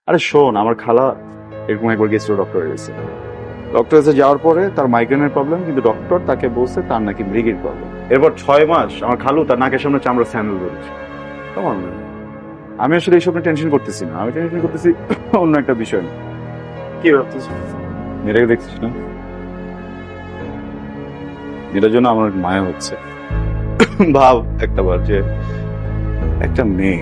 আরে শোন, আমার খালা এরকম একবার গেছিল ডক্টরের কাছে। ডক্টর কাছে যাওয়ার পরে তার মাইগ্রেনের প্রবলেম, কিন্তু ডক্টর তাকে বলছে তার নাকি মৃগীর প্রবলেম। এরপর 6 মাস আমার খালু তার নাকের সামনে চামড়া স্যান্ডেল ধরেছে। কেমন? আমি আসলে এইসব নিয়ে টেনশন করতেছি না, আমি টেনশন করতেছি অন্য একটা বিষয় নিয়ে। কি ভাবতেছ? মেয়েটাকে দেখছিস না? এটার জন্য আমার মায়া হচ্ছে। ভাব একটাবার যে একটা মেয়ে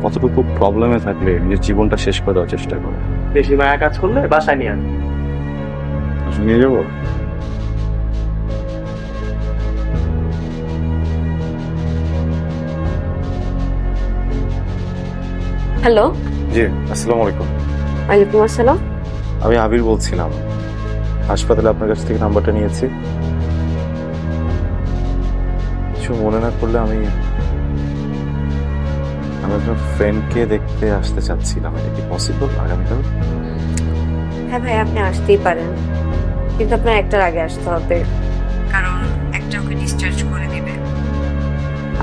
কতটুকু প্রবলেমে থাকলে নিজের জীবনটা শেষ করে দেওয়ার চেষ্টা করে। বেশি মায়া কাজ করলে বাসায় নিয়ে আন। আসলে নিয়ে যাবো? হ্যালো, জি, আসসালামু আলাইকুম। ওয়ালাইকুম আসসালাম। আমি আবির বলছিলাম, হাসপাতালে আপনার কাছ থেকে নাম্বারটা নিয়েছি। কিছু মনে না করলে আমি একজন ফ্রেন্ডকে দেখতে আসতে চাচ্ছিলাম। এটা কি পসিবল আগামীকাল? হ্যাঁ ভাই, আপনি আসতেই পারেন, কিন্তু আপনার একটার আগে আসতে হবে, কারণ একটা ওকে ডিসচার্জ করে দিবে।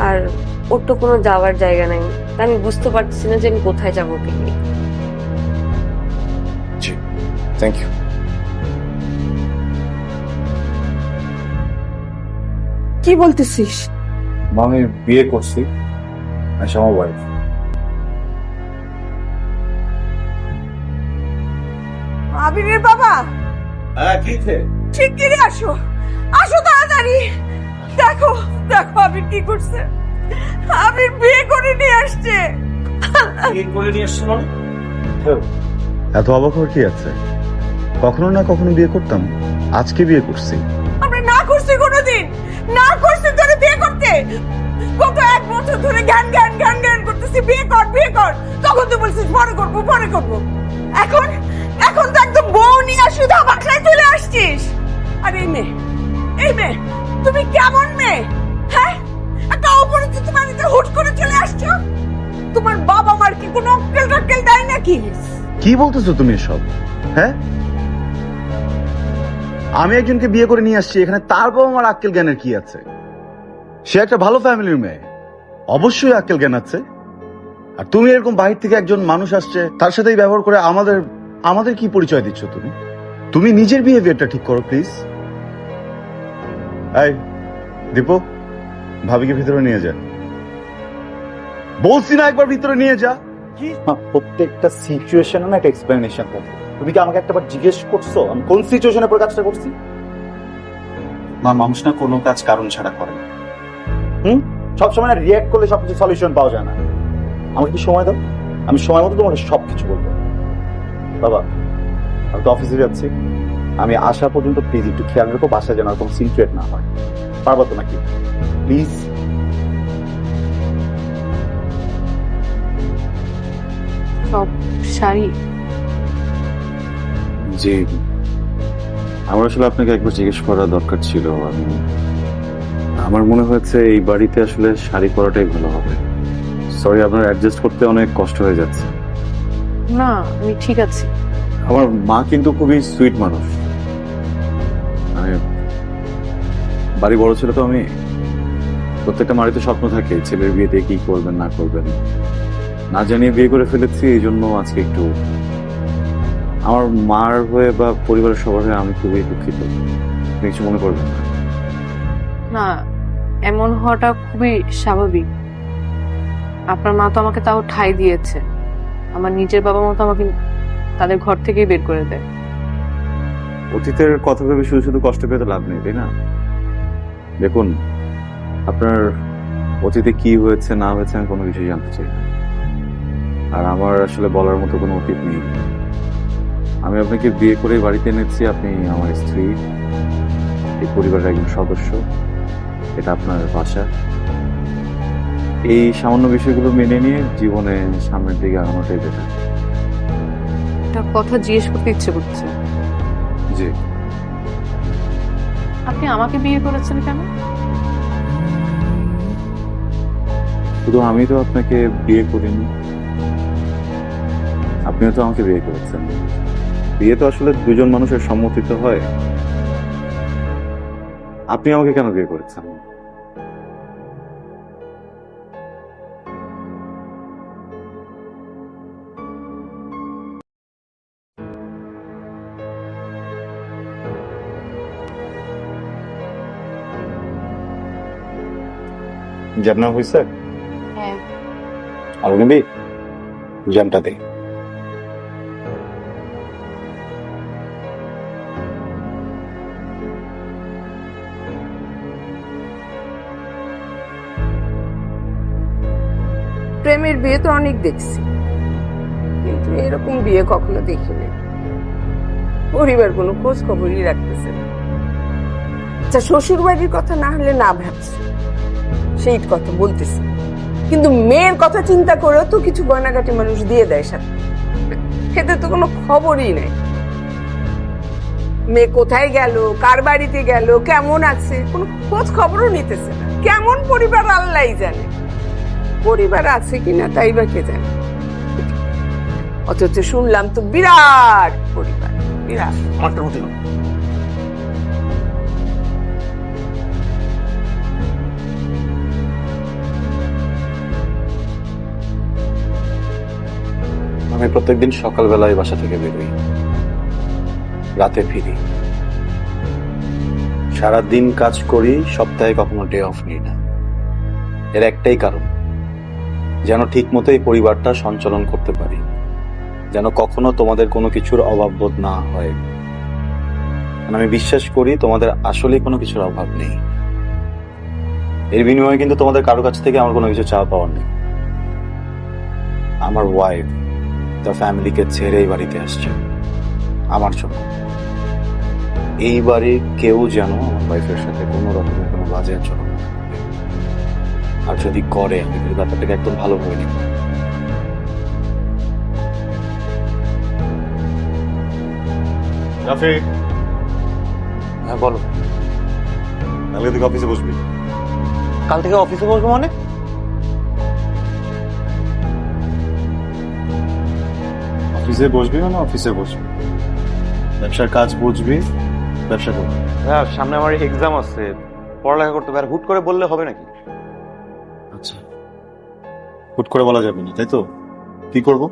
আর ওর তো কোনো যাওয়ার জায়গা নেই, তাই আমি বুঝতে পারছি না যে আমি কোথায় যাবো ওকে নিয়ে। জি, থ্যাংক ইউ। কি বলতেছিস? আমি বিয়ে করছি, আচ্ছা আমার ওয়াইফ। আবিরের বাবা, হ্যাঁ, কি শিগগিরই আসো, আসো তাড়াতাড়ি। দেখো দেখো আবির কি করছে। আবির বিয়ে করে নিয়ে আসছে। এত অবাক হওয়ার কি আছে? কখনো না কখনো বিয়ে করতাম, আজকে বিয়ে করছি। আমরা না করছি কোনোদিন, না করছি তোরে বিয়ে করতে। গত 1 বছর ধরে জ্ঞান জ্ঞান জ্ঞান জ্ঞান করতেছি, বিয়ে কর বিয়ে কর। তখন তুই বলছিস পরে করবো পরে করবো। এখন এখন তো একদম বউ নিয়ে শুধু বাসায় চলে আসছিস। আর এই মেয়ে তুমি কেমন মেয়ে? হ্যাঁ, একটা অপরিচিত বাড়িতে হুট করে চলে আসছো। তোমার বাবা মার কি কোনো অক্কেল টক্কেল দেয় নাকি? কি বলতেছো তুমি এসব? হ্যাঁ, আমি একজনকে বিয়ে করে নিয়ে আসছি এখানে, তার বাবা আমার আক্কেল জ্ঞানের কি আছে? সে একটা ভালো ফ্যামিলির মেয়ে, অবশ্যই আক্কেল জ্ঞান আছে। আর তুমি এরকম বাহির থেকে একজন মানুষ আসছে তার সাথেই ব্যবহার করে আমাদের আমাদের কি পরিচয় দিচ্ছ তুমি? তুমি নিজের বিহেভিয়ারটা ঠিক করো প্লিজ। এই দীপু, ভাবিকে ভিতরে নিয়ে যা। বলছি না একবার ভিতরে নিয়ে যা। প্রত্যেকটা সিচুয়েশনে না একটা এক্সপ্লেনেশন থাকে। তুমি কি আমাকে একটাবার জিজ্ঞেস করছো আমি কোন সিচুয়েশনে পরে কাজটা করছি? মা, মানুষ না কোনো কাজ কারণ ছাড়া করে না। সবসময় না রিয়্যাক্ট করলে সবকিছু সলিউশন পাওয়া যায় না। আমাকে একটু সময় দাও, আমি সময় মতো তোমাকে সবকিছু বলবো। বাবা, আমি তো অফিসে যাচ্ছি, আমি আসা পর্যন্ত প্লিজ একটু খেয়াল রেখো, বাসায় যেন আর কোনো সিন ক্রিয়েট না হয়। পারবো তো নাকি? প্লিজ। সব শাড়ি জি, আমার আসলে আপনাকে একবার জিজ্ঞেস করা দরকার ছিল। আমার মনে হয়েছে এই বাড়িতে আসলে শাড়ি পরাটাই ভালো হবে। সরি, আপনার অ্যাডজাস্ট করতে অনেক কষ্ট হয়ে যাচ্ছে। না, আমি ঠিক আছি। আমার মা কিন্তু খুবই সুইট মানুষ। আমি বাড়ি বড় ছিল তো, আমি প্রত্যেকটা মারিতে স্বপ্ন থাকে ছেলের বিয়েতে কি করবেন না করবেন, না জানিয়ে বিয়ে করে ফেলেছি। এই জন্য আজকে একটু আমার মার হয়ে বা পরিবারের সবার হয়ে আমি খুবই দুঃখিত। আপনি কিছু মনে করবেন না। না, এমন হওয়াটা খুবই স্বাভাবিক। আপনার মা তো আমাকে তাও ঠাঁই দিয়েছে, আমার নিজের বাবা মা তো আমাকে তাদের ঘর থেকেই বের করে দেয়। অতীতের কথা ভেবে শুধু শুধু কষ্ট পেতে লাভ নেই, তাই না? দেখুন, আপনার অতীতে কি হয়েছে না হয়েছে আমি কোনো কিছু জানতে চাই না। আর আমার আসলে বলার মতো কোনো অতীত নেই। আমি আপনাকে বিয়ে করে বাড়িতে এনেছি, আপনি আমার স্ত্রী, এই পরিবারের একজন সদস্য। এটা আপনার বাসা। এই সামান্য বিষয়গুলো মেনে নিয়ে জীবনে সামনের দিকে আগানোটাই বেটার। একটা কথা জিজ্ঞেস করতে ইচ্ছে করছে, জি, আপনি আমাকে বিয়ে করেছেন কেন? শুধু আমি তো আপনাকে বিয়ে করিনি, আপনিও তো আমাকে বিয়ে করেছেন। বিয়ে তো আসলে দুজন মানুষের সম্মতিতে হয়। আপনি আমাকে কেন বিয়ে করেছেন? জ্যাম না হয়েছে? হ্যাঁ। আরো নিবি? জ্যামটা দে। প্রেমের বিয়ে তো অনেক দেখছি, কিন্তু এরকম বিয়ে কখনো দেখিনি। পরিবার কোনো খোঁজ খবরই রাখতেছে না। আচ্ছা, শ্বশুর বাড়ির কথা না হলে না ভাবছি, সেই কথা বলতেছি, কিন্তু মেয়ের কথা চিন্তা করেও তো কিছু গয়নাগাটি মানুষ দিয়ে দেয় সাথে। এতে তো কোনো খবরই নেই। মেয়ে কোথায় গেল, কার বাড়িতে গেল, কেমন আছে, কোনো খোঁজ খবরও নিতেছে না। কেমন পরিবার আল্লাহই জানে। পরিবার আছে কিনা তাই বা কে জানে। অথচ শুনলাম তো বিরাট পরিবার, বিরাট। আমারটা হতে না। আমি প্রত্যেকদিন সকালবেলায় বাসা থেকে বেরোই, রাতে ফিরি, সারাদিন কাজ করি, সপ্তাহে কখনো ডে অফ নিই না। এর একটাই কারণ, যেন ঠিক মতো এই পরিবারটা সঞ্চালন করতে পারি, যেন কখনো তোমাদের কোনো কিছুর অভাব বোধ না হয়। কারণ আমি বিশ্বাস করি তোমাদের আসলেই কোনো কিছুর অভাব নেই। এর বিনিময়ে কিন্তু তোমাদের কারো কাছ থেকে আমার কোনো কিছু চাওয়া পাওয়ার নেই। আমার ওয়াইফ তার ফ্যামিলিকে ছেড়ে এই বাড়িতে আসছে আমার জন্য। এই বাড়ির কেউ যেন আমার ওয়াইফের সাথে কোনো রকমের কোনো বাজে আচরণ না করে। আর যদি করে আমি কিন্তু ব্যাপারটাকে একদম ভালোভাবে নিব। রাফিক, হ্যাঁ বলো। কালকে থেকে অফিসে বসবি। কাল থেকে অফিসে বসবো মানে? অফিসে বসবি মানে অফিসে বসবি, ব্যবসার কাজ বুঝবি, ব্যবসা করবি। হ্যাঁ, সামনে আমার এক্সাম আছে, পড়ালেখা করতে হবে। আর হুট করে বললে হবে নাকি? আচ্ছা, হুট করে বলা যাবে না, তাই তো? কি করব?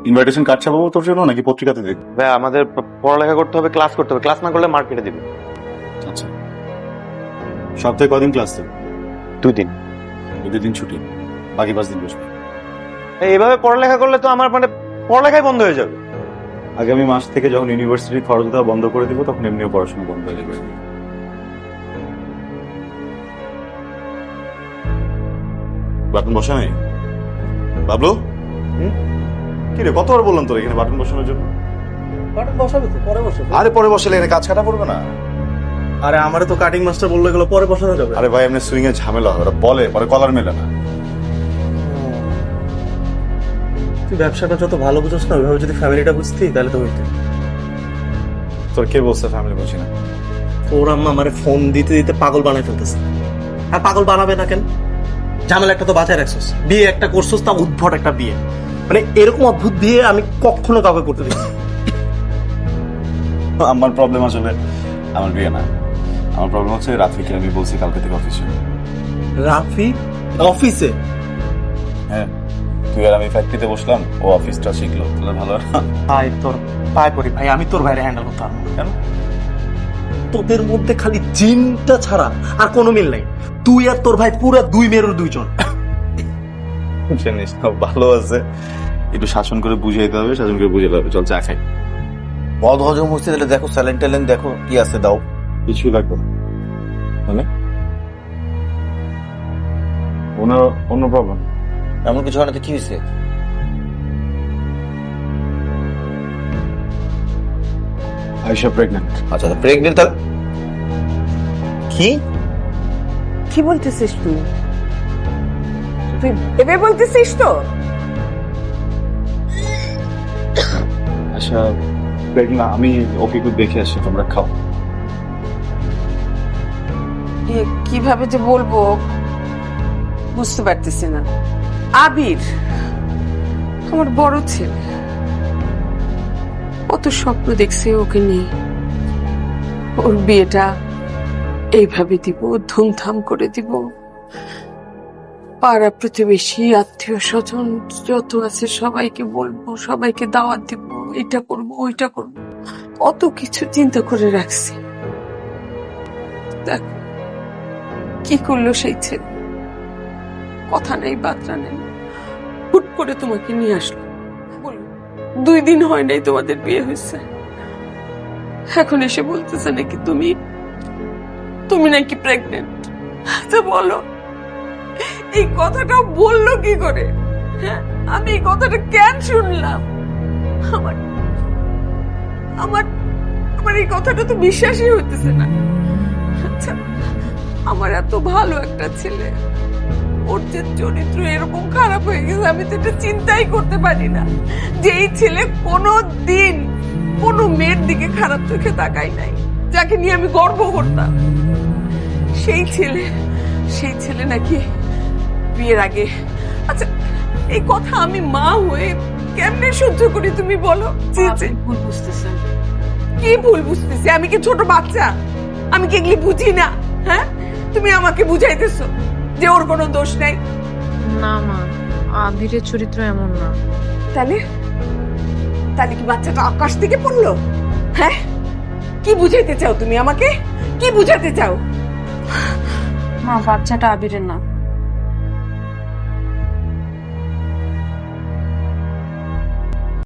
ইনভাইটেশন কার্ড ছাপাবো তোর জন্য নাকি পত্রিকাতে দেখবো? ভাই আমাদের পড়ালেখা করতে হবে, ক্লাস করতে হবে। ক্লাস না করলে মার্কেটে দিবে। আচ্ছা, সপ্তাহে কদিন ক্লাস দেবে? 2 দিন। 2 দিন ছুটি, বাকি 5 দিন বসবে। এইভাবে পড়ালেখা করলে তো আমার মানে পড়ালেখাই বন্ধ হয়ে যাবে। আগামী মাস থেকে যখন ইউনিভার্সিটির খরচ দেওয়া বন্ধ করে দিব তখন এমনিও পড়াশোনা বন্ধ হয়ে যাবে। বাটন বসা নেই বাবলু? কি রে, কতবার বললাম তোর এখানে বাটন বসানোর জন্য? বাটন বসাবে তো, পরে বসাবে। আরে পরে বসালে এখানে কাজ কাটা পড়বে না? আরে আমারে তো কাটিং মাস্টার বললো এগুলো পরে বসানো যাবে। আরে ভাই, এমনি সুইং এর ঝামেলা হয়, ওরা বলে পরে কলার মেলে না। তুই ব্যবসাটা যত ভালো বুঝোস না, ওইভাবে যদি ফ্যামিলিটা বুঝতি তাহলে তো হইতো। তোর কে বলছে ফ্যামিলি বুঝি না? ওর আম্মা আমারে ফোন দিতে দিতে পাগল বানাই ফেলতেছে। আর পাগল বানাবে না কেন? ঝামেলা একটা তো বাঁচায় রাখছিস, বিয়ে একটা করছিস, তা উদ্ভট একটা বিয়ে। মানে এরকম অদ্ভুত বিয়ে আমি কখনো কাউকে করতে দিচ্ছি। আমার প্রবলেম আসলে আমার বিয়ে না, আমার প্রবলেম হচ্ছে রাফিকে আমি বলছি কালকে থেকে অফিসে। রাফি অফিসে? হ্যাঁ, তুই আর আমি ফ্যাক্টরিতে বসলাম, ও অফিসটা শিখলো, তাহলে ভালো না? ভাই তোর পায়ে পড়ি ভাই, আমি তোর ভাইরে হ্যান্ডেল করতে পারবো না। কেন? তোদের মধ্যে খালি জিনটা ছাড়া আর কোনো মিল নাই। তুই আর তোর ভাই পুরা 2 মেরুর 2 জন। জানিস না, ভালো আছে, একটু শাসন করে বুঝাইতে হবে, শাসন করে বুঝাতে হবে। চল চা খাই। বদ হজম হচ্ছে, তাহলে দেখো স্যালেন ট্যালেন দেখো কি আছে, দাও। কিছুই লাগবে না, মানে অন্য প্রবলেম? এমন কিছু হয় না তো, কি হয়েছে? আয়েশা প্রেগন্যান্ট। আচ্ছা, প্রেগনেন্ট? তাহলে কি কি বলতেছিস তুই? তুই ভেবে বলতেছিস তো? আচ্ছা প্রেগন্যান্ট, আমি ওকে একটু দেখে আসি, তোমরা খাও। কিভাবে যে বলবো বুঝতে পারতেছি না। আবির আমার বড় ছেলে, কত স্বপ্ন দেখছে ওকে নিয়ে। ওর বিয়েটা এইভাবে দিব, ধুমধাম করে দিব। পাড়া প্রতিবেশী আত্মীয় স্বজন যত আছে সবাইকে বলবো, সবাইকে দাওয়াত দিব, এটা করব ওইটা করব, কত কিছু চিন্তা করে রাখছি। দেখ কি করলো সেই ছেলে। কথা নেই বার্তা নেই, হুট করে তোমাকে নিয়ে আসলো। বলো, 2 দিন হয় নাই তোমাদের বিয়ে হয়েছে, এখন এসে বলতেছে নাকি তুমি নাকি প্রেগনেন্ট। আচ্ছা বলো, এই কথাটা বললো কি করে? হ্যাঁ, আমি এই কথাটা কেন শুনলাম? আমার আমার আমার এই কথাটা তো বিশ্বাসই হইতেছে না। আচ্ছা, আমার এত ভালো একটা ছেলে, ওর যে চরিত্র এরকম খারাপ হয়ে গেছে, আমি তো এটা চিন্তাই করতে পারি না যে এই ছেলে কোনো দিন কোনো মেয়ের দিকে খারাপ চোখে তাকাই নাই, যাকে নিয়ে আমি গর্ব করতাম। সেই ছেলে নাকি বিয়ের আগে। আচ্ছা, এই কথা আমি মা হয়ে কেমনে সহ্য করি তুমি বলো? ভুল বুঝতেছেন। কি ভুল বুঝতেছি? আমি কি ছোট বাচ্চা? আমি কি এগুলি বুঝি না? হ্যাঁ, তুমি আমাকে বুঝাইতেছো যে ওর কোনো দোষ নাই। না মা, আবিরের চরিত্র এমন না। তাহলে তাহলে কি বাচ্চাটা আকাশ থেকে পড়লো? হ্যাঁ, কি বুঝাইতে চাও তুমি আমাকে? কি বুঝাতে চাও? মা, বাচ্চাটা আবিরের না,